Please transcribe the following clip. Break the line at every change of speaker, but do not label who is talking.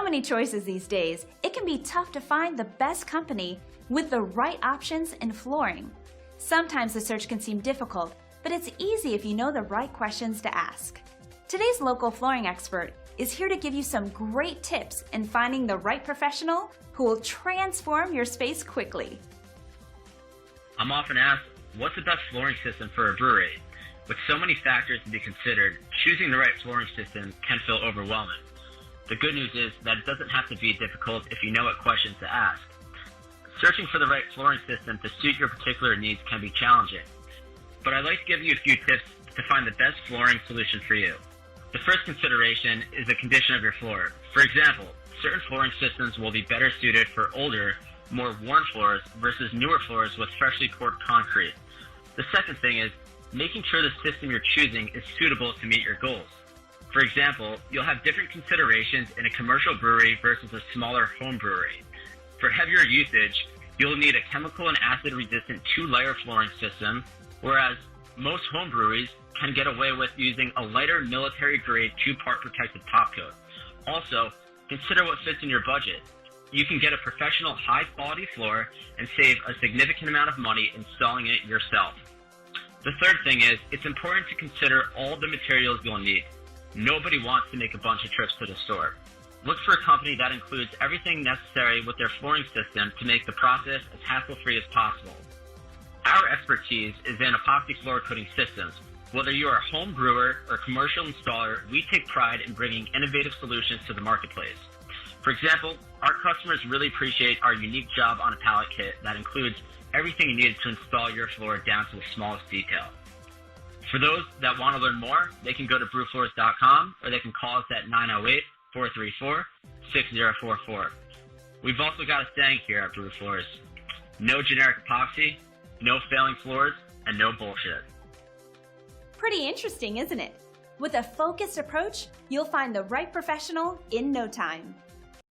many choices these days, it can be tough to find the best company with the right options in flooring. Sometimes the search can seem difficult, but it's easy if you know the right questions to ask. Today's local flooring expert is here to give you some great tips in finding the right professional who will transform your space quickly.
I'm often asked, what's the best flooring system for a brewery? With so many factors to be considered, choosing the right flooring system can feel overwhelming. The good news is that it doesn't have to be difficult if you know what questions to ask. Searching for the right flooring system to suit your particular needs can be challenging, but I'd like to give you a few tips to find the best flooring solution for you. The first consideration is the condition of your floor. For example, certain flooring systems will be better suited for older, more worn floors versus newer floors with freshly poured concrete. The second thing is making sure the system you're choosing is suitable to meet your goals. For example, you'll have different considerations in a commercial brewery versus a smaller home brewery. For heavier usage, you'll need a chemical and acid-resistant 2-layer flooring system, whereas most home breweries can get away with using a lighter military-grade 2-part protective top coat. Also, consider what fits in your budget. You can get a professional high-quality floor and save a significant amount of money installing it yourself. The third thing is, it's important to consider all the materials you'll need. Nobody wants to make a bunch of trips to the store. Look for a company that includes everything necessary with their flooring system to make the process as hassle-free as possible. Our expertise is in epoxy floor coating systems. Whether you are a home brewer or commercial installer, we take pride in bringing innovative solutions to the marketplace. For example, our customers really appreciate our unique job on a pallet kit that includes everything you need to install your floor down to the smallest detail. For those that want to learn more, they can go to brewfloors.com or they can call us at 908-434-6044. We've also got a saying here at Brew Floors: no generic epoxy, no failing floors, and no bullshit.
Pretty interesting, isn't it? With a focused approach, you'll find the right professional in no time.